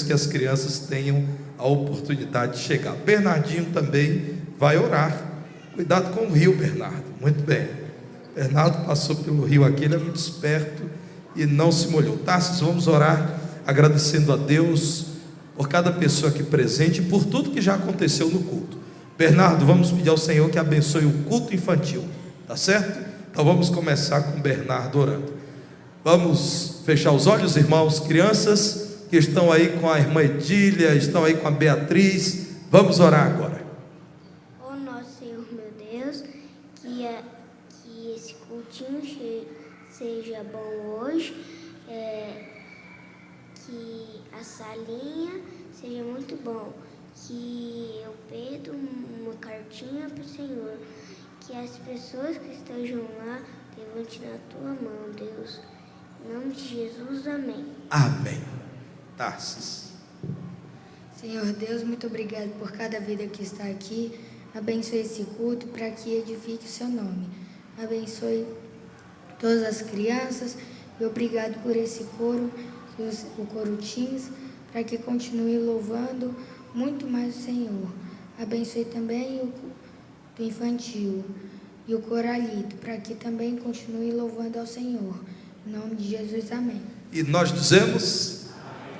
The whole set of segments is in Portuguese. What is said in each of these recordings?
que as crianças tenham a oportunidade de chegar. Bernardinho também vai orar. Cuidado com o rio, Bernardo. Muito bem. Bernardo passou pelo rio aqui, ele é muito esperto e não se molhou. Tarsis, vamos orar agradecendo a Deus por cada pessoa aqui presente e por tudo que já aconteceu no culto. Bernardo, vamos pedir ao Senhor que abençoe o culto infantil, tá certo? Então vamos começar com Bernardo orando. Vamos fechar os olhos, irmãos, crianças que estão aí com a irmã Edília, estão aí com a Beatriz. Vamos orar agora. Ó nosso Senhor, meu Deus, que esse cultinho seja bom hoje, que a salinha seja muito bom, que eu pedo uma cartinha para o Senhor, que as pessoas que estejam lá levante na tua mão, Deus. Em nome de Jesus, amém. Amém. Tarsis. Senhor Deus, muito obrigado por cada vida que está aqui. Abençoe esse culto para que edifique o seu nome. Abençoe todas as crianças e obrigado por esse coro, o coro Teens, para que continue louvando muito mais o Senhor. Abençoe também o culto infantil e o coralito, para que também continue louvando ao Senhor. Em nome de Jesus, amém. E nós dizemos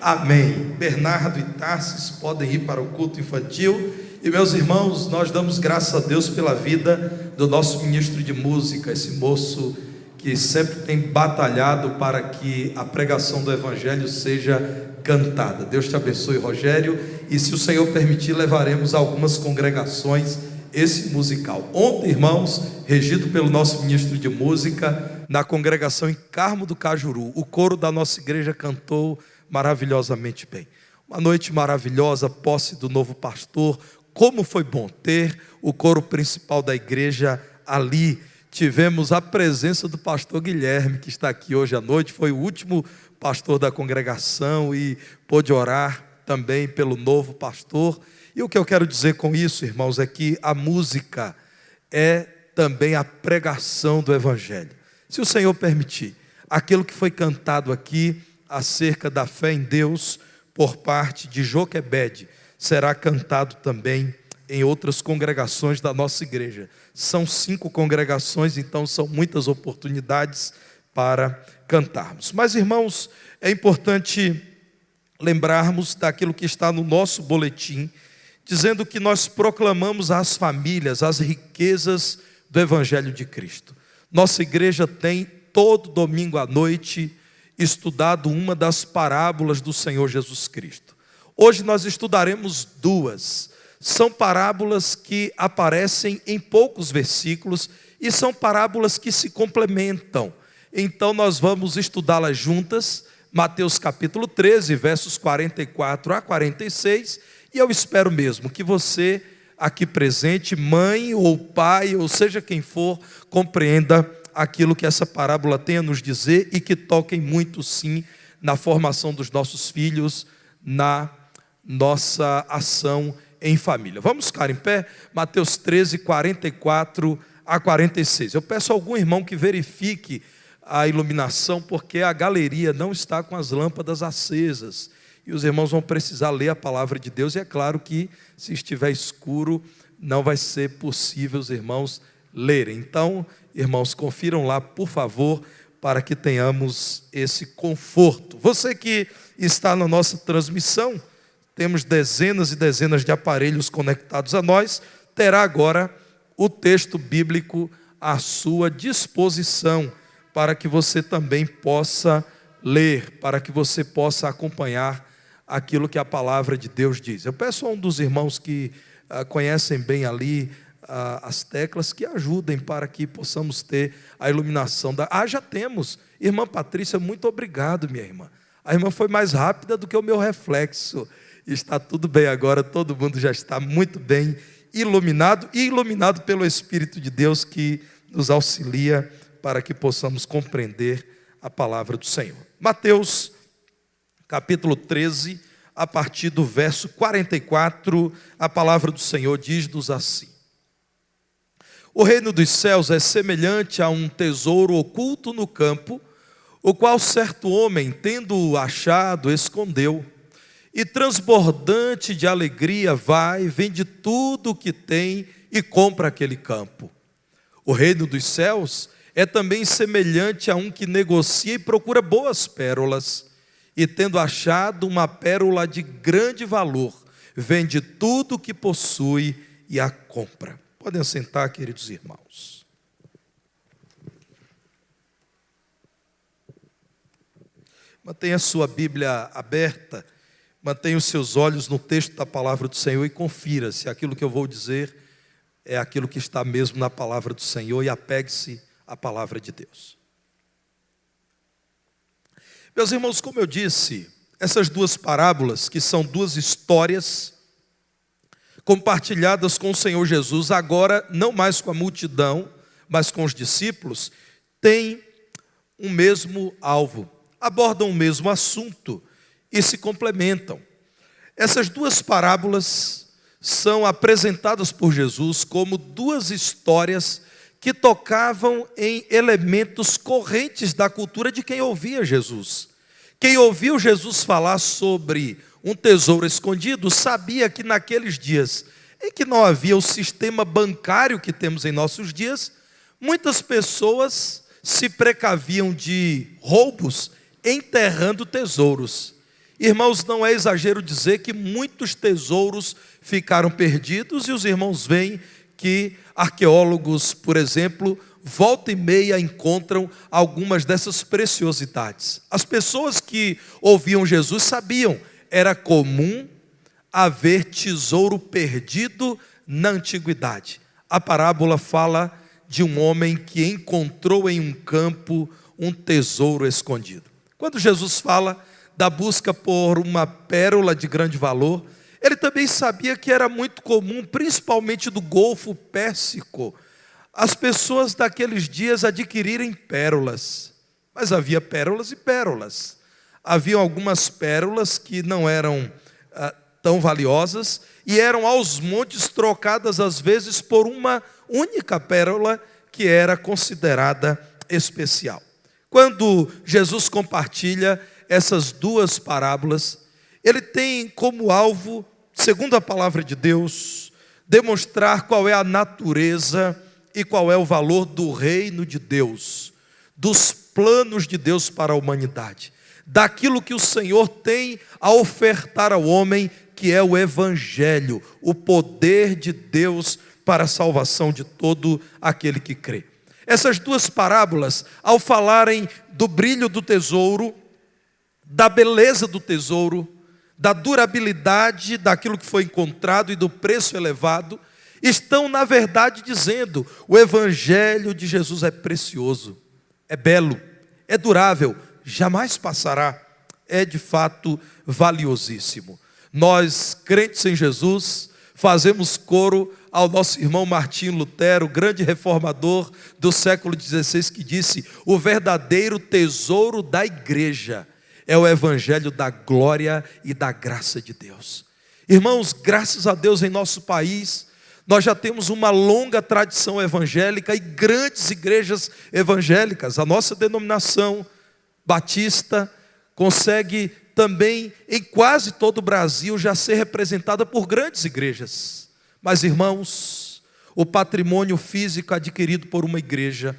amém. Bernardo e Tarsis podem ir para o culto infantil. E meus irmãos, nós damos graças a Deus pela vida do nosso ministro de música, esse moço que sempre tem batalhado para que a pregação do Evangelho seja cantada. Deus te abençoe, Rogério, e se o Senhor permitir, levaremos a algumas congregações esse musical. Ontem, irmãos, regido pelo nosso ministro de música, na congregação em Carmo do Cajuru, o coro da nossa igreja cantou maravilhosamente bem. Uma noite maravilhosa, posse do novo pastor. Como foi bom ter o coro principal da igreja ali. Tivemos a presença do pastor Guilherme, que está aqui hoje à noite, foi o último pastor da congregação e pôde orar também pelo novo pastor. E o que eu quero dizer com isso, irmãos, é que a música é também a pregação do Evangelho. Se o Senhor permitir, aquilo que foi cantado aqui acerca da fé em Deus por parte de Joquebede será cantado também em outras congregações da nossa igreja. São 5 congregações, então são muitas oportunidades para cantarmos. Mas, irmãos, é importante lembrarmos daquilo que está no nosso boletim, dizendo que nós proclamamos às famílias as riquezas do Evangelho de Cristo. Nossa igreja tem todo domingo à noite estudado uma das parábolas do Senhor Jesus Cristo. Hoje nós estudaremos 2. São parábolas que aparecem em poucos versículos e são parábolas que se complementam. Então nós vamos estudá-las juntas. Mateus capítulo 13, versos 44 a 46. E eu espero mesmo que você aqui presente, mãe ou pai, ou seja quem for, compreenda aquilo que essa parábola tem a nos dizer e que toquem muito sim na formação dos nossos filhos, na nossa ação em família. Vamos ficar em pé? Mateus 13, 44 a 46. Eu peço a algum irmão que verifique a iluminação, porque a galeria não está com as lâmpadas acesas. E os irmãos vão precisar ler a palavra de Deus. E é claro que se estiver escuro, não vai ser possível os irmãos lerem. Então, irmãos, confiram lá, por favor, para que tenhamos esse conforto. Você que está na nossa transmissão, temos dezenas e dezenas de aparelhos conectados a nós, terá agora o texto bíblico à sua disposição, para que você também possa ler, para que você possa acompanhar aquilo que a palavra de Deus diz. Eu peço a um dos irmãos que conhecem bem ali as teclas, que ajudem para que possamos ter a iluminação. Já temos. Irmã Patrícia, muito obrigado, minha irmã. A irmã foi mais rápida do que o meu reflexo. Está tudo bem agora, todo mundo já está muito bem iluminado, e iluminado pelo Espírito de Deus que nos auxilia para que possamos compreender a palavra do Senhor. Mateus capítulo 13, a partir do verso 44, a palavra do Senhor diz-nos assim: O reino dos céus é semelhante a um tesouro oculto no campo, o qual certo homem, tendo-o achado, escondeu, e transbordante de alegria vai, vende tudo o que tem e compra aquele campo. O reino dos céus é também semelhante a um que negocia e procura boas pérolas, e tendo achado uma pérola de grande valor, vende tudo o que possui e a compra. Podem sentar, queridos irmãos. Mantenha a sua Bíblia aberta, mantenha os seus olhos no texto da palavra do Senhor e confira se aquilo que eu vou dizer é aquilo que está mesmo na palavra do Senhor, e apegue-se à palavra de Deus. Meus irmãos, como eu disse, essas duas parábolas, que são duas histórias compartilhadas com o Senhor Jesus, agora não mais com a multidão, mas com os discípulos, têm um mesmo alvo, abordam o mesmo assunto e se complementam. Essas duas parábolas são apresentadas por Jesus como duas histórias que tocavam em elementos correntes da cultura de quem ouvia Jesus. Quem ouviu Jesus falar sobre um tesouro escondido sabia que naqueles dias em que não havia o sistema bancário que temos em nossos dias, muitas pessoas se precaviam de roubos enterrando tesouros. Irmãos, não é exagero dizer que muitos tesouros ficaram perdidos, e os irmãos veem que arqueólogos, por exemplo, volta e meia encontram algumas dessas preciosidades. As pessoas que ouviam Jesus sabiam, era comum haver tesouro perdido na antiguidade. A parábola fala de um homem que encontrou em um campo um tesouro escondido. Quando Jesus fala da busca por uma pérola de grande valor, ele também sabia que era muito comum, principalmente do Golfo Pérsico, as pessoas daqueles dias adquirirem pérolas. Mas havia pérolas e pérolas. Havia algumas pérolas que não eram tão valiosas e eram aos montes trocadas às vezes por uma única pérola que era considerada especial. Quando Jesus compartilha essas duas parábolas, ele tem como alvo, segundo a palavra de Deus, demonstrar qual é a natureza e qual é o valor do reino de Deus, dos planos de Deus para a humanidade, daquilo que o Senhor tem a ofertar ao homem, que é o Evangelho, o poder de Deus para a salvação de todo aquele que crê. Essas duas parábolas, ao falarem do brilho do tesouro, da beleza do tesouro, da durabilidade daquilo que foi encontrado e do preço elevado, estão, na verdade, dizendo: o Evangelho de Jesus é precioso, é belo, é durável, jamais passará, é de fato valiosíssimo. Nós, crentes em Jesus, fazemos coro ao nosso irmão Martinho Lutero, grande reformador do século XVI, que disse: o verdadeiro tesouro da igreja é o Evangelho da glória e da graça de Deus. Irmãos, graças a Deus, em nosso país nós já temos uma longa tradição evangélica e grandes igrejas evangélicas. A nossa denominação batista consegue também, em quase todo o Brasil, já ser representada por grandes igrejas. Mas, irmãos, o patrimônio físico adquirido por uma igreja,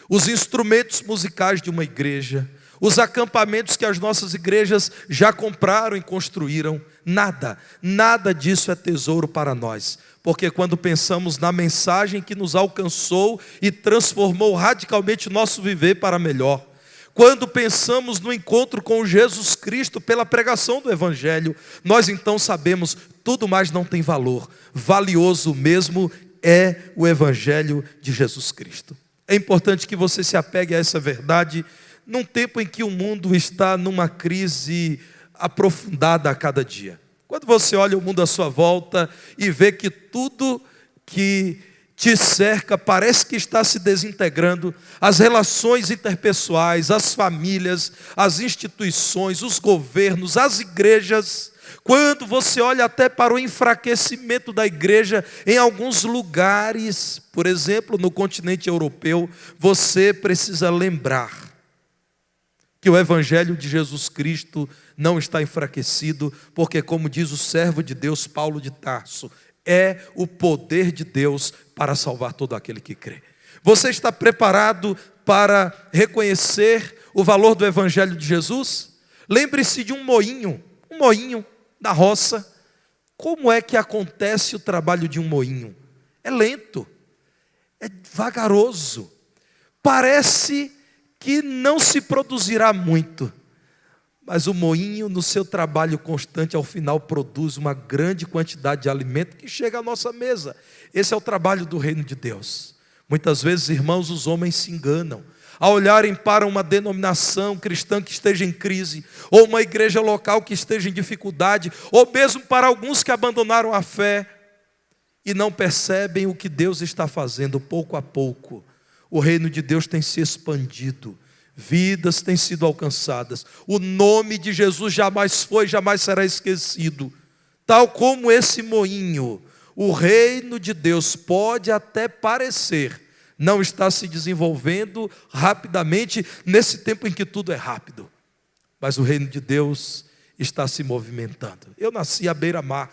os instrumentos musicais de uma igreja, os acampamentos que as nossas igrejas já compraram e construíram, nada disso é tesouro para nós. Porque quando pensamos na mensagem que nos alcançou e transformou radicalmente o nosso viver para melhor, quando pensamos no encontro com Jesus Cristo pela pregação do Evangelho, nós então sabemos, tudo mais não tem valor. Valioso mesmo é o Evangelho de Jesus Cristo. É importante que você se apegue a essa verdade num tempo em que o mundo está numa crise aprofundada a cada dia. Quando você olha o mundo à sua volta e vê que tudo que te cerca parece que está se desintegrando, as relações interpessoais, as famílias, as instituições, os governos, as igrejas, quando você olha até para o enfraquecimento da igreja em alguns lugares, por exemplo, no continente europeu, você precisa lembrar que o evangelho de Jesus Cristo não está enfraquecido, porque, como diz o servo de Deus Paulo de Tarso, é o poder de Deus para salvar todo aquele que crê. Você está preparado para reconhecer o valor do evangelho de Jesus? Lembre-se de um moinho da roça. Como é que acontece o trabalho de um moinho? É lento, é vagaroso, parece que não se produzirá muito, mas o moinho, no seu trabalho constante, ao final produz uma grande quantidade de alimento que chega à nossa mesa. Esse é o trabalho do reino de Deus. Muitas vezes, irmãos, os homens se enganam ao olharem para uma denominação cristã que esteja em crise, ou uma igreja local que esteja em dificuldade, ou mesmo para alguns que abandonaram a fé e não percebem o que Deus está fazendo. Pouco a pouco, o reino de Deus tem se expandido, vidas têm sido alcançadas, o nome de Jesus jamais foi, jamais será esquecido. Tal como esse moinho, o reino de Deus pode até parecer não está se desenvolvendo rapidamente nesse tempo em que tudo é rápido, mas o reino de Deus está se movimentando. Eu nasci à beira-mar,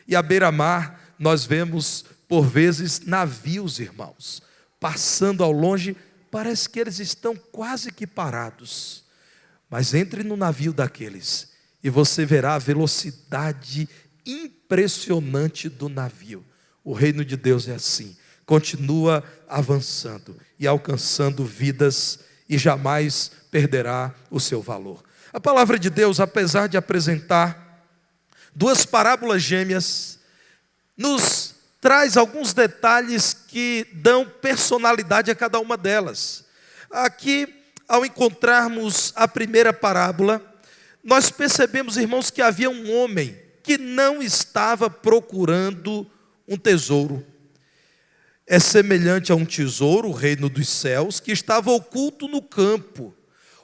e à beira-mar nós vemos por vezes navios, irmãos, passando ao longe. Parece que eles estão quase que parados, mas entre no navio daqueles e você verá a velocidade impressionante do navio. O reino de Deus é assim, continua avançando e alcançando vidas e jamais perderá o seu valor. A palavra de Deus, apesar de apresentar duas parábolas gêmeas, nos traz alguns detalhes que dão personalidade a cada uma delas. Aqui, ao encontrarmos a primeira parábola, nós percebemos, irmãos, que havia um homem que não estava procurando um tesouro. É semelhante a um tesouro, o reino dos céus, que estava oculto no campo.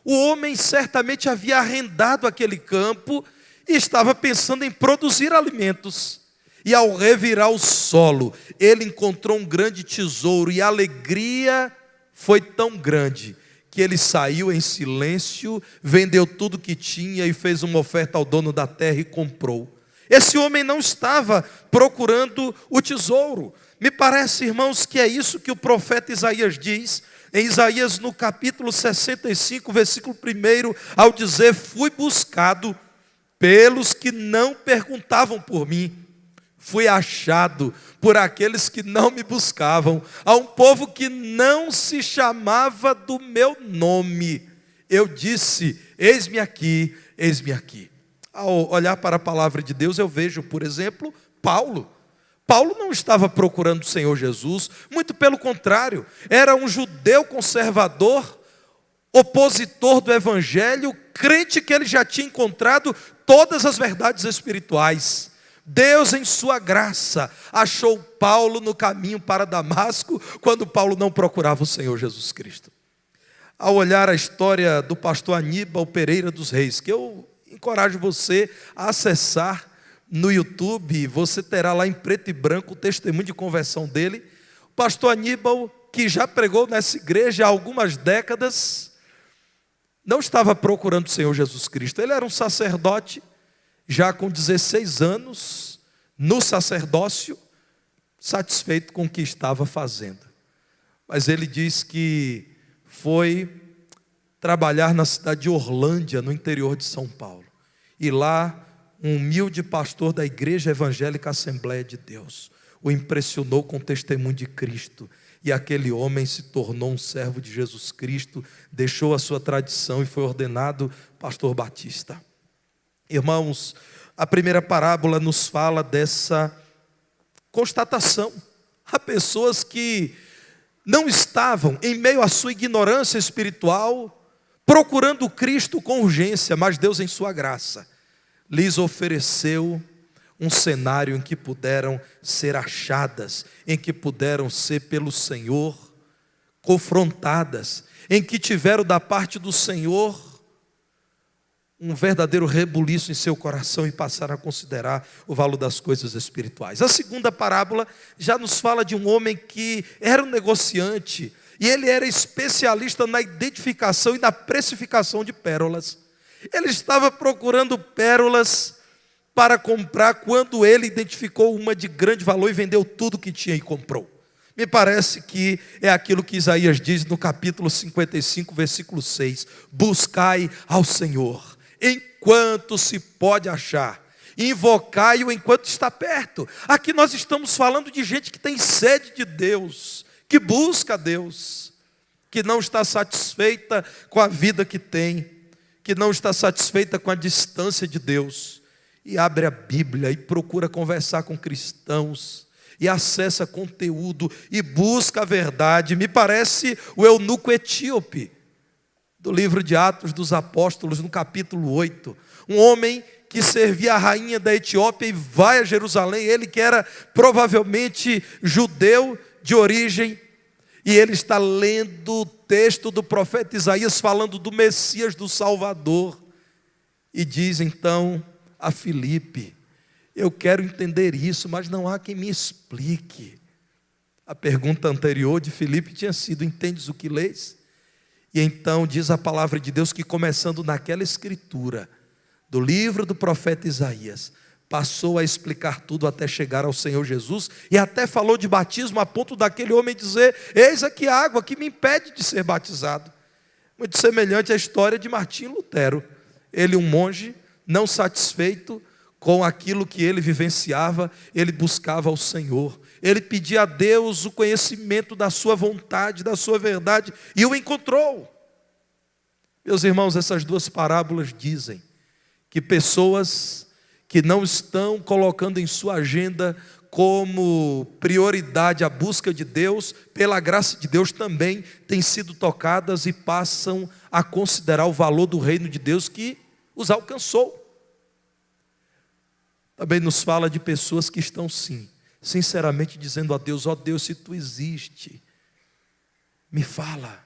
O homem certamente havia arrendado aquele campo e estava pensando em produzir alimentos. E ao revirar o solo, ele encontrou um grande tesouro, e a alegria foi tão grande que ele saiu em silêncio, vendeu tudo que tinha e fez uma oferta ao dono da terra e comprou. Esse homem não estava procurando o tesouro. Me parece, irmãos, que é isso que o profeta Isaías diz, em Isaías no capítulo 65, versículo 1, ao dizer: fui buscado pelos que não perguntavam por mim, fui achado por aqueles que não me buscavam, a um povo que não se chamava do meu nome. Eu disse: eis-me aqui, eis-me aqui. Ao olhar para a palavra de Deus, eu vejo, por exemplo, Paulo. Paulo não estava procurando o Senhor Jesus, muito pelo contrário, era um judeu conservador, opositor do evangelho, crente que ele já tinha encontrado todas as verdades espirituais. Deus, em sua graça, achou Paulo no caminho para Damasco, quando Paulo não procurava o Senhor Jesus Cristo. Ao olhar a história do pastor Aníbal Pereira dos Reis, que eu encorajo você a acessar no YouTube, você terá lá em preto e branco o testemunho de conversão dele. O pastor Aníbal, que já pregou nessa igreja há algumas décadas, não estava procurando o Senhor Jesus Cristo. Ele era um sacerdote, já com 16 anos, no sacerdócio, satisfeito com o que estava fazendo. Mas ele diz que foi trabalhar na cidade de Orlândia, no interior de São Paulo. E lá, um humilde pastor da Igreja Evangélica Assembleia de Deus o impressionou com o testemunho de Cristo. E aquele homem se tornou um servo de Jesus Cristo, deixou a sua tradição e foi ordenado pastor batista. Irmãos, a primeira parábola nos fala dessa constatação. Há pessoas que não estavam, em meio à sua ignorância espiritual, procurando Cristo com urgência, mas Deus, em sua graça, lhes ofereceu um cenário em que puderam ser achadas, em que puderam ser pelo Senhor confrontadas, em que tiveram da parte do Senhor um verdadeiro rebuliço em seu coração e passaram a considerar o valor das coisas espirituais. A segunda parábola já nos fala de um homem que era um negociante, E ele era especialista na identificação e na precificação de pérolas. Ele estava procurando pérolas para comprar quando ele identificou uma de grande valor e vendeu tudo que tinha e comprou. Me parece que é aquilo que Isaías diz no capítulo 55, versículo 6. Buscai ao Senhor, enquanto se pode achar. Invocai-o enquanto está perto. Aqui nós estamos falando de gente que tem sede de Deus, que busca a Deus, que não está satisfeita com a vida que tem, que não está satisfeita com a distância de Deus, e abre a Bíblia e procura conversar com cristãos, e acessa conteúdo, e busca a verdade. Me parece o eunuco etíope, do livro de Atos dos Apóstolos, no capítulo 8. Um homem que servia a rainha da Etiópia e vai a Jerusalém, ele que era provavelmente judeu de origem, e ele está lendo o texto do profeta Isaías falando do Messias, do Salvador, e diz então a Filipe: eu quero entender isso, mas não há quem me explique. A pergunta anterior de Filipe tinha sido: entendes o que lês? E então diz a palavra de Deus que, começando naquela escritura do livro do profeta Isaías, passou a explicar tudo até chegar ao Senhor Jesus, e até falou de batismo a ponto daquele homem dizer: eis aqui a água que me impede de ser batizado. Muito semelhante à história de Martim Lutero. Ele, um monge, não satisfeito com aquilo que ele vivenciava, ele buscava ao Senhor, ele pedia a Deus o conhecimento da sua vontade, da sua verdade, e o encontrou. Meus irmãos, essas duas parábolas dizem que pessoas que não estão colocando em sua agenda como prioridade a busca de Deus, pela graça de Deus também têm sido tocadas e passam a considerar o valor do reino de Deus que os alcançou. Também nos fala de pessoas que estão, sim, sinceramente dizendo a Deus: ó Deus, se tu existe, me fala,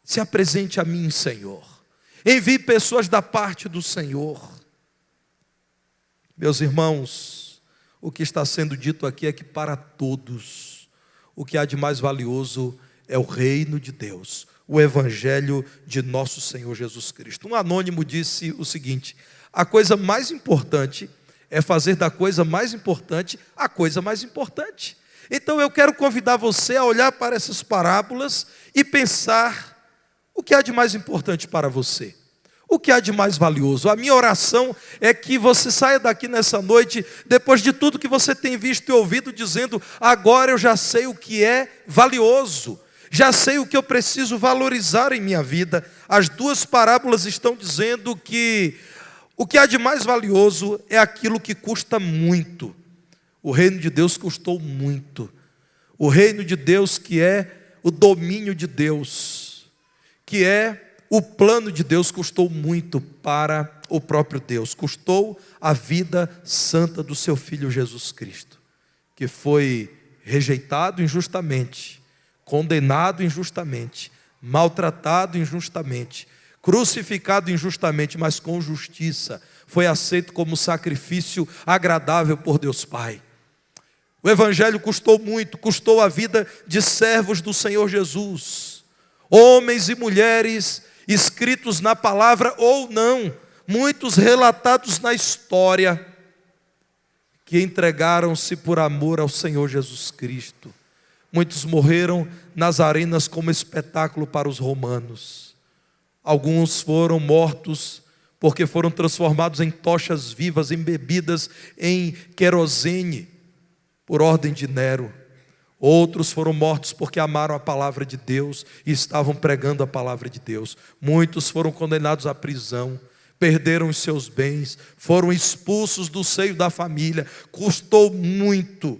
se apresente a mim, Senhor, envie pessoas da parte do Senhor. Meus irmãos, o que está sendo dito aqui é que para todos, o que há de mais valioso é o reino de Deus, o evangelho de nosso Senhor Jesus Cristo. Um anônimo disse o seguinte: a coisa mais importante é fazer da coisa mais importante a coisa mais importante. Então eu quero convidar você a olhar para essas parábolas e pensar o que há de mais importante para você, o que há de mais valioso. A minha oração é que você saia daqui nessa noite, depois de tudo que você tem visto e ouvido, dizendo: agora eu já sei o que é valioso, já sei o que eu preciso valorizar em minha vida. As duas parábolas estão dizendo que o que há de mais valioso é aquilo que custa muito. O reino de Deus custou muito. O reino de Deus, que é o domínio de Deus, que é o plano de Deus, custou muito para o próprio Deus. Custou a vida santa do seu Filho Jesus Cristo, que foi rejeitado injustamente, condenado injustamente, maltratado injustamente, crucificado injustamente, mas com justiça, foi aceito como sacrifício agradável por Deus Pai. O evangelho custou muito, custou a vida de servos do Senhor Jesus, homens e mulheres escritos na palavra ou não, muitos relatados na história, que entregaram-se por amor ao Senhor Jesus Cristo. Muitos morreram nas arenas como espetáculo para os romanos. Alguns foram mortos porque foram transformados em tochas vivas, embebidas em querosene, por ordem de Nero. Outros foram mortos porque amaram a palavra de Deus e estavam pregando a palavra de Deus. Muitos foram condenados à prisão, perderam os seus bens, foram expulsos do seio da família. Custou muito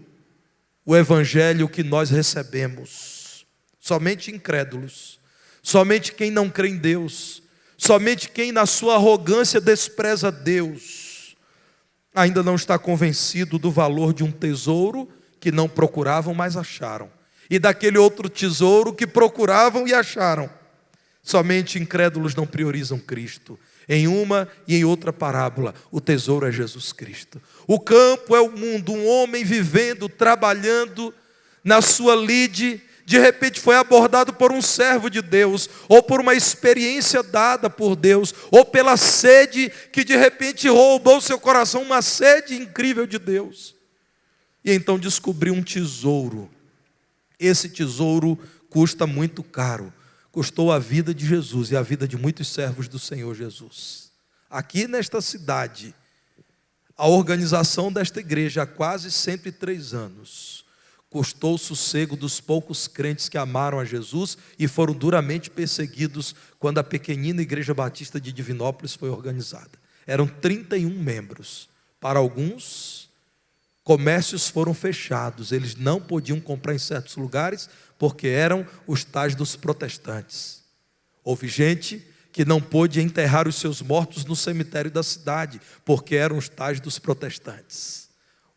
o evangelho que nós recebemos. Somente incrédulos, somente quem não crê em Deus, somente quem na sua arrogância despreza Deus, ainda não está convencido do valor de um tesouro que não procuravam, mas acharam, e daquele outro tesouro que procuravam e acharam. Somente incrédulos não priorizam Cristo. Em uma e em outra parábola, o tesouro é Jesus Cristo. O campo é o mundo, um homem vivendo, trabalhando na sua lide, de repente foi abordado por um servo de Deus, ou por uma experiência dada por Deus, ou pela sede que de repente roubou seu coração, uma sede incrível de Deus. E então descobriu um tesouro. Esse tesouro custa muito caro. Custou a vida de Jesus e a vida de muitos servos do Senhor Jesus. Aqui nesta cidade, a organização desta igreja há quase 103 anos custou o sossego dos poucos crentes que amaram a Jesus e foram duramente perseguidos quando a pequenina Igreja Batista de Divinópolis foi organizada. Eram 31 membros. Para alguns, comércios foram fechados. Eles não podiam comprar em certos lugares porque eram os tais dos protestantes. Houve gente que não pôde enterrar os seus mortos no cemitério da cidade porque eram os tais dos protestantes.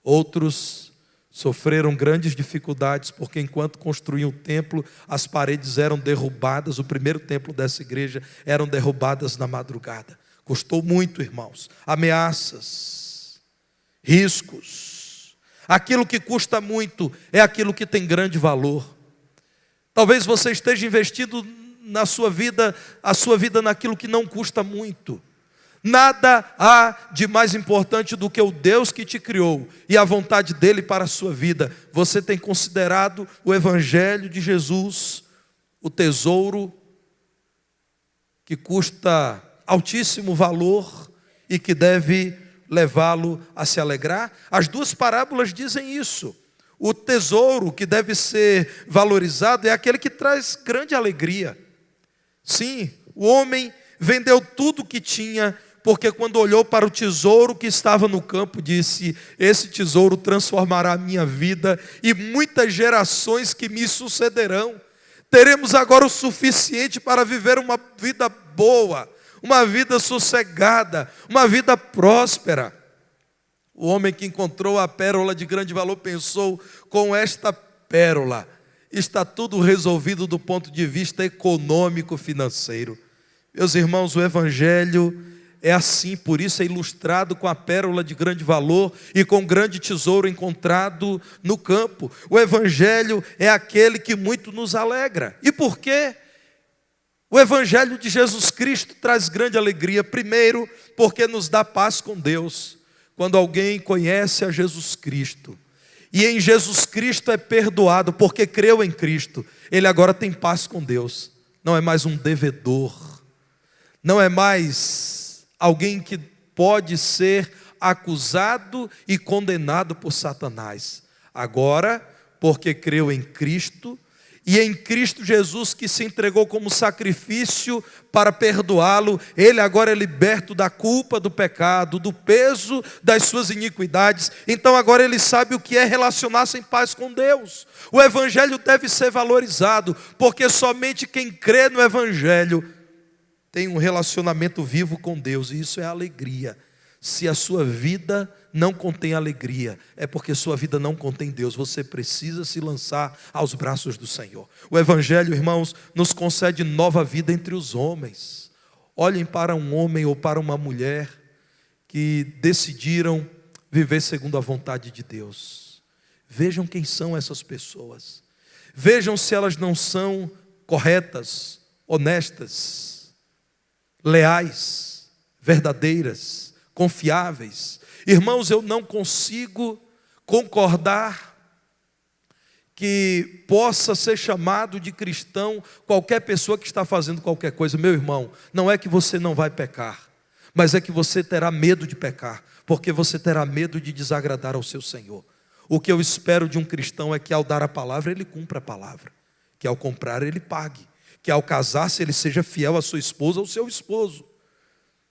Outros sofreram grandes dificuldades, porque enquanto construíam o templo, as paredes eram derrubadas, o primeiro templo dessa igreja eram derrubadas na madrugada. Custou muito, irmãos. Ameaças, riscos. Aquilo que custa muito é aquilo que tem grande valor. Talvez você esteja investindo na sua vida, a sua vida naquilo que não custa muito. Nada há de mais importante do que o Deus que te criou e a vontade dele para a sua vida. Você tem considerado o Evangelho de Jesus o tesouro que custa altíssimo valor e que deve levá-lo a se alegrar? As duas parábolas dizem isso. O tesouro que deve ser valorizado é aquele que traz grande alegria. Sim, o homem vendeu tudo o que tinha, porque quando olhou para o tesouro que estava no campo, disse: esse tesouro transformará a minha vida e muitas gerações que me sucederão. Teremos agora o suficiente para viver uma vida boa, uma vida sossegada, uma vida próspera. O homem que encontrou a pérola de grande valor pensou: com esta pérola está tudo resolvido do ponto de vista econômico, financeiro. Meus irmãos, o Evangelho é assim, por isso é ilustrado com a pérola de grande valor e com grande tesouro encontrado no campo. O Evangelho é aquele que muito nos alegra. E por quê? O Evangelho de Jesus Cristo traz grande alegria. Primeiro, porque nos dá paz com Deus. Quando alguém conhece a Jesus Cristo e em Jesus Cristo é perdoado porque creu em Cristo, ele agora tem paz com Deus. Não é mais um devedor, não é mais alguém que pode ser acusado e condenado por Satanás. Agora, porque creu em Cristo, e em Cristo Jesus que se entregou como sacrifício para perdoá-lo, ele agora é liberto da culpa do pecado, do peso das suas iniquidades. Então agora ele sabe o que é relacionar-se em paz com Deus. O Evangelho deve ser valorizado, porque somente quem crê no Evangelho tem um relacionamento vivo com Deus, e isso é alegria. Se a sua vida não contém alegria, é porque sua vida não contém Deus. Você precisa se lançar aos braços do Senhor. O Evangelho, irmãos, nos concede nova vida entre os homens. Olhem para um homem ou para uma mulher que decidiram viver segundo a vontade de Deus. Vejam quem são essas pessoas. Vejam se elas não são corretas, honestas, leais, verdadeiras, confiáveis. Irmãos, eu não consigo concordar que possa ser chamado de cristão qualquer pessoa que está fazendo qualquer coisa. Meu irmão, não é que você não vai pecar, mas é que você terá medo de pecar, porque você terá medo de desagradar ao seu Senhor. O que eu espero de um cristão é que ao dar a palavra, ele cumpra a palavra, que ao comprar, ele pague, que ao casar-se, ele seja fiel à sua esposa ou ao seu esposo,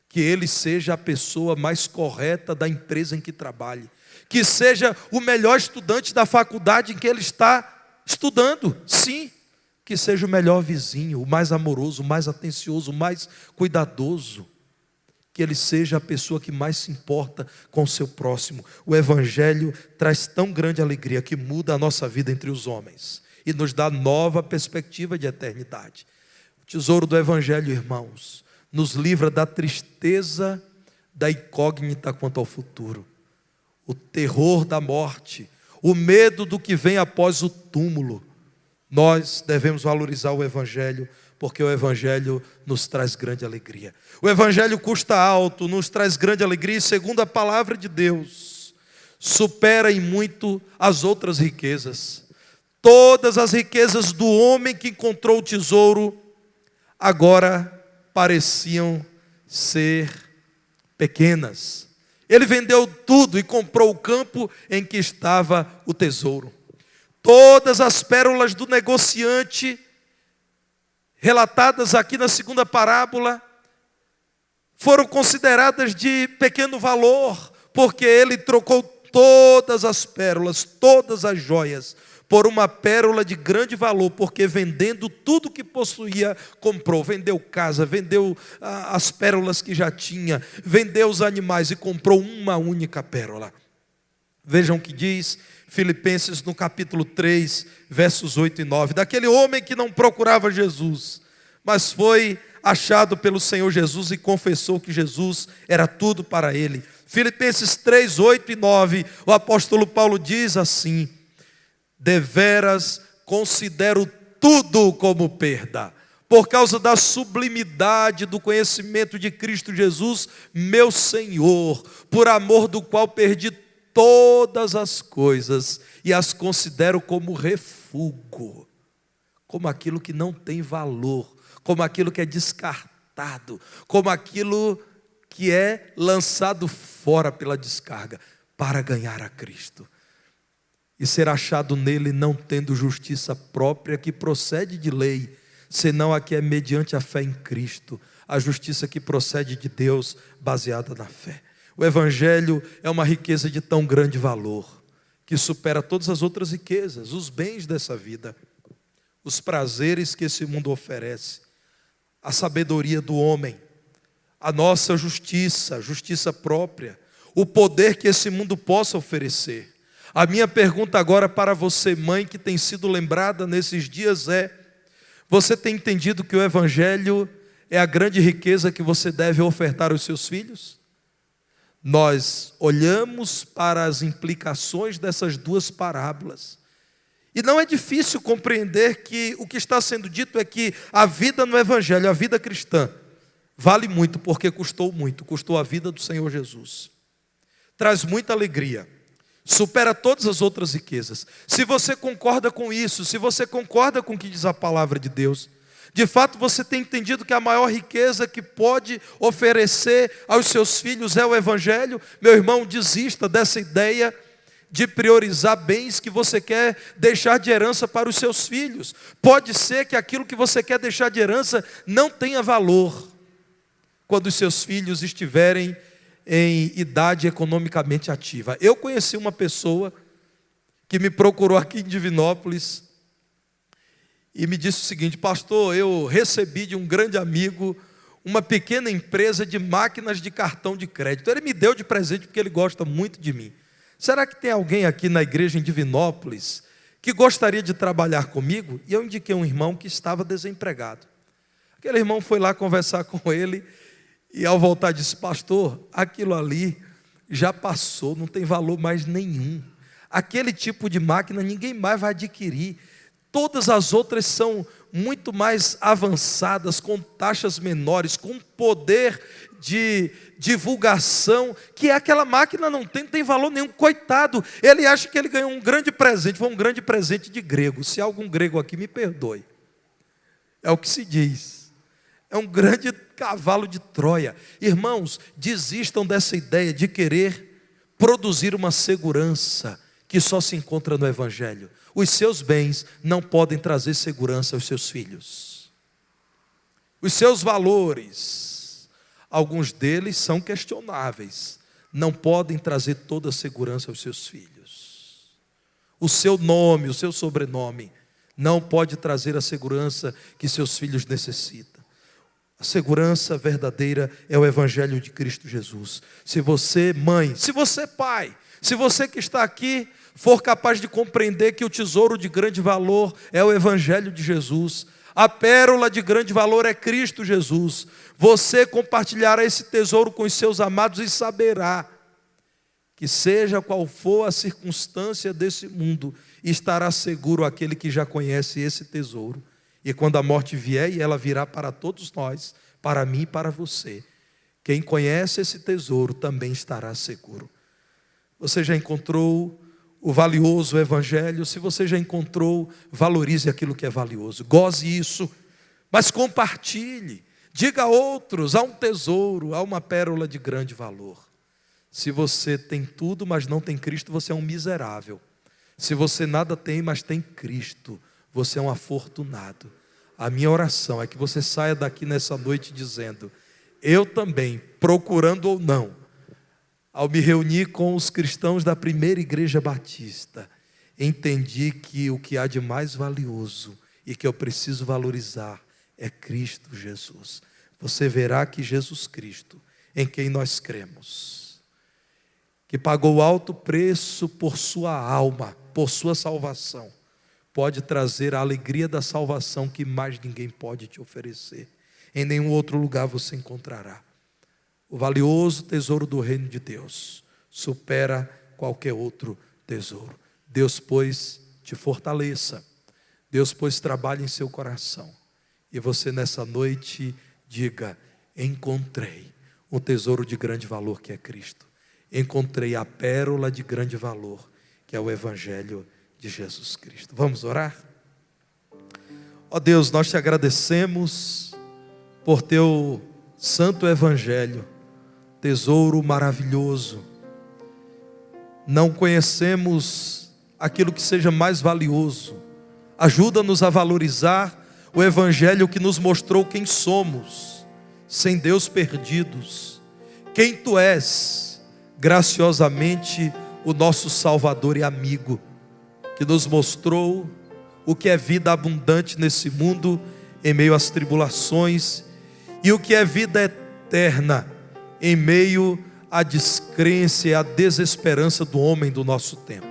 que ele seja a pessoa mais correta da empresa em que trabalhe, que seja o melhor estudante da faculdade em que ele está estudando, sim, que seja o melhor vizinho, o mais amoroso, o mais atencioso, o mais cuidadoso, que ele seja a pessoa que mais se importa com o seu próximo. O Evangelho traz tão grande alegria que muda a nossa vida entre os homens e nos dá nova perspectiva de eternidade. O tesouro do Evangelho, irmãos, nos livra da tristeza, da incógnita quanto ao futuro, o terror da morte, o medo do que vem após o túmulo. Nós devemos valorizar o Evangelho, porque o Evangelho nos traz grande alegria. O Evangelho custa alto, nos traz grande alegria, e segundo a palavra de Deus, supera em muito as outras riquezas. Todas as riquezas do homem que encontrou o tesouro, agora pareciam ser pequenas. Ele vendeu tudo e comprou o campo em que estava o tesouro. Todas as pérolas do negociante, relatadas aqui na segunda parábola, foram consideradas de pequeno valor, porque ele trocou todas as pérolas, todas as joias, por uma pérola de grande valor, porque vendendo tudo que possuía, comprou. Vendeu casa, vendeu as pérolas que já tinha, vendeu os animais e comprou uma única pérola. Vejam o que diz Filipenses no capítulo 3, versos 8 e 9. Daquele homem que não procurava Jesus, mas foi achado pelo Senhor Jesus e confessou que Jesus era tudo para ele. Filipenses 3, 8 e 9, o apóstolo Paulo diz assim: deveras considero tudo como perda, por causa da sublimidade do conhecimento de Cristo Jesus, meu Senhor, por amor do qual perdi todas as coisas e as considero como refúgio, como aquilo que não tem valor, como aquilo que é descartado, como aquilo que é lançado fora pela descarga, para ganhar a Cristo e ser achado nele, não tendo justiça própria que procede de lei, senão a que é mediante a fé em Cristo, a justiça que procede de Deus, baseada na fé. O Evangelho é uma riqueza de tão grande valor, que supera todas as outras riquezas, os bens dessa vida, os prazeres que esse mundo oferece, a sabedoria do homem, a nossa justiça, justiça própria, o poder que esse mundo possa oferecer. A minha pergunta agora para você, mãe, que tem sido lembrada nesses dias é: você tem entendido que o Evangelho é a grande riqueza que você deve ofertar aos seus filhos? Nós olhamos para as implicações dessas duas parábolas, e não é difícil compreender que o que está sendo dito é que a vida no Evangelho, a vida cristã, vale muito, porque custou muito, custou a vida do Senhor Jesus. Traz muita alegria, supera todas as outras riquezas. Se você concorda com isso, se você concorda com o que diz a palavra de Deus, de fato você tem entendido que a maior riqueza que pode oferecer aos seus filhos é o Evangelho, meu irmão, desista dessa ideia de priorizar bens que você quer deixar de herança para os seus filhos. Pode ser que aquilo que você quer deixar de herança não tenha valor quando os seus filhos estiverem em idade economicamente ativa. Eu conheci uma pessoa que me procurou aqui em Divinópolis e me disse o seguinte: pastor, eu recebi de um grande amigo uma pequena empresa de máquinas de cartão de crédito. Ele me deu de presente porque ele gosta muito de mim. Será que tem alguém aqui na igreja em Divinópolis que gostaria de trabalhar comigo? E eu indiquei um irmão que estava desempregado. Aquele irmão foi lá conversar com ele e ao voltar disse: pastor, aquilo ali já passou, não tem valor mais nenhum. Aquele tipo de máquina ninguém mais vai adquirir. Todas as outras são muito mais avançadas, com taxas menores, com poder de divulgação, que aquela máquina não tem valor nenhum. Coitado, ele acha que ele ganhou um grande presente, foi um grande presente de grego. Se há algum grego aqui, me perdoe. É o que se diz. É um grande cavalo de Troia. Irmãos, desistam dessa ideia de querer produzir uma segurança que só se encontra no Evangelho. Os seus bens não podem trazer segurança aos seus filhos. Os seus valores, alguns deles são questionáveis, não podem trazer toda a segurança aos seus filhos. O seu nome, o seu sobrenome, não pode trazer a segurança que seus filhos necessitam. A segurança verdadeira é o Evangelho de Cristo Jesus. Se você, mãe, se você, pai, se você que está aqui for capaz de compreender que o tesouro de grande valor é o Evangelho de Jesus, a pérola de grande valor é Cristo Jesus, você compartilhará esse tesouro com os seus amados e saberá que seja qual for a circunstância desse mundo, estará seguro aquele que já conhece esse tesouro. E quando a morte vier, e ela virá para todos nós, para mim e para você, quem conhece esse tesouro também estará seguro. Você já encontrou o valioso evangelho? Se você já encontrou, valorize aquilo que é valioso, goze isso, mas compartilhe, diga a outros, há um tesouro, há uma pérola de grande valor. Se você tem tudo, mas não tem Cristo, você é um miserável. Se você nada tem, mas tem Cristo, você é um afortunado. A minha oração é que você saia daqui nessa noite dizendo: eu também, procurando ou não, ao me reunir com os cristãos da primeira igreja batista, entendi que o que há de mais valioso e que eu preciso valorizar é Cristo Jesus. Você verá que Jesus Cristo, em quem nós cremos, que pagou alto preço por sua alma, por sua salvação, pode trazer a alegria da salvação que mais ninguém pode te oferecer. Em nenhum outro lugar você encontrará. O valioso tesouro do reino de Deus supera qualquer outro tesouro. Deus, pois, te fortaleça. Deus, pois, trabalhe em seu coração. E você nessa noite diga: encontrei um tesouro de grande valor que é Cristo. Encontrei a pérola de grande valor que é o evangelho de Jesus Cristo. Vamos orar? Ó Deus, nós te agradecemos por teu santo evangelho, tesouro maravilhoso. Não conhecemos aquilo que seja mais valioso. Ajuda-nos a valorizar o evangelho que nos mostrou quem somos, sem Deus perdidos, quem tu és, graciosamente o nosso Salvador e amigo, que nos mostrou o que é vida abundante nesse mundo em meio às tribulações, e o que é vida eterna em meio à descrença e à desesperança do homem do nosso tempo.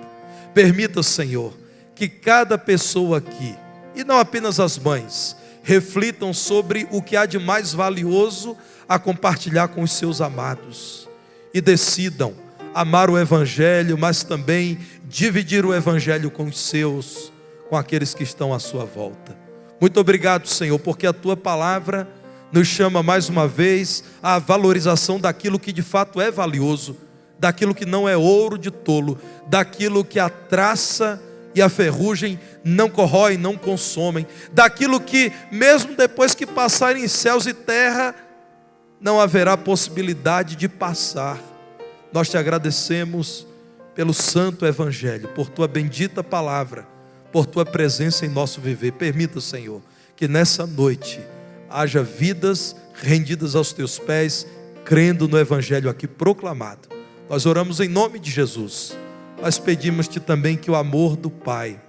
Permita, Senhor, que cada pessoa aqui, e não apenas as mães, reflitam sobre o que há de mais valioso a compartilhar com os seus amados, e decidam amar o evangelho, mas também dividir o evangelho com os seus, com aqueles que estão à sua volta. Muito obrigado, Senhor, porque a tua palavra nos chama mais uma vez à valorização daquilo que de fato é valioso, daquilo que não é ouro de tolo, daquilo que a traça e a ferrugem não corroem, não consomem, daquilo que mesmo depois que passarem céus e terra, não haverá possibilidade de passar. Nós te agradecemos pelo santo evangelho, por tua bendita palavra, por tua presença em nosso viver. Permita, Senhor, que nessa noite haja vidas rendidas aos teus pés, crendo no evangelho aqui proclamado. Nós oramos em nome de Jesus. Nós pedimos-te também que o amor do Pai,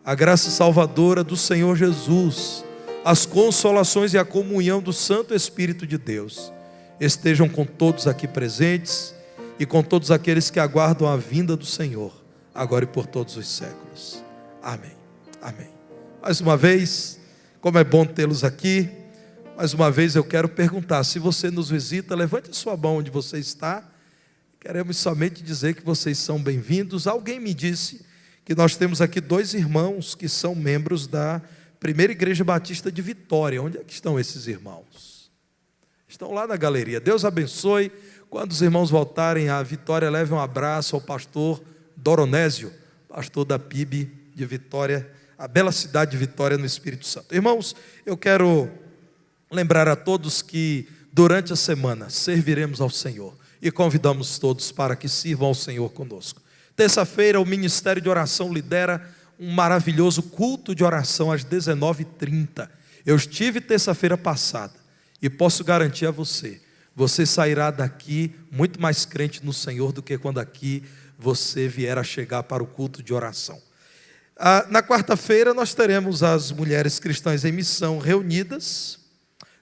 a graça salvadora do Senhor Jesus, as consolações e a comunhão do Santo Espírito de Deus estejam com todos aqui presentes e com todos aqueles que aguardam a vinda do Senhor, agora e por todos os séculos. Amém. Amém. Mais uma vez, como é bom tê-los aqui, mais uma vez eu quero perguntar, se você nos visita, levante a sua mão onde você está. Queremos somente dizer que vocês são bem-vindos. Alguém me disse que nós temos aqui 2 irmãos que são membros da Primeira Igreja Batista de Vitória. Onde é que estão esses irmãos? Estão lá na galeria. Deus abençoe. Quando os irmãos voltarem à Vitória, leve um abraço ao pastor Doronésio, pastor da PIB de Vitória, a bela cidade de Vitória no Espírito Santo. Irmãos, eu quero lembrar a todos que durante a semana serviremos ao Senhor e convidamos todos para que sirvam ao Senhor conosco. Terça-feira o Ministério de Oração lidera um maravilhoso culto de oração às 19h30. Eu estive terça-feira passada e posso garantir a você, você sairá daqui muito mais crente no Senhor do que quando aqui você vier a chegar para o culto de oração. Na quarta-feira nós teremos as mulheres cristãs em missão reunidas.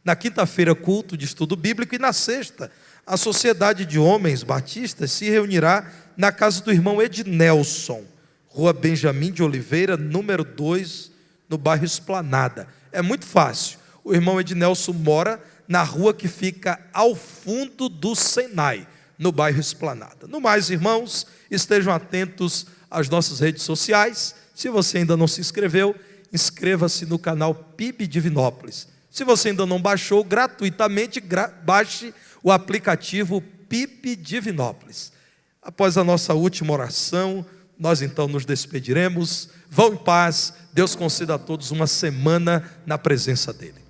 Na quinta-feira, culto de estudo bíblico. E na sexta, a Sociedade de Homens Batistas se reunirá na casa do irmão Ednelson, Rua Benjamin de Oliveira, número 2, no bairro Esplanada. É muito fácil. O irmão Ednelson mora na rua que fica ao fundo do Senai, no bairro Esplanada. No mais, irmãos, estejam atentos às nossas redes sociais. Se você ainda não se inscreveu, inscreva-se no canal PIB Divinópolis. Se você ainda não baixou, gratuitamente baixe o aplicativo PIB Divinópolis. Após a nossa última oração, nós então nos despediremos. Vão em paz. Deus conceda a todos uma semana na presença dEle.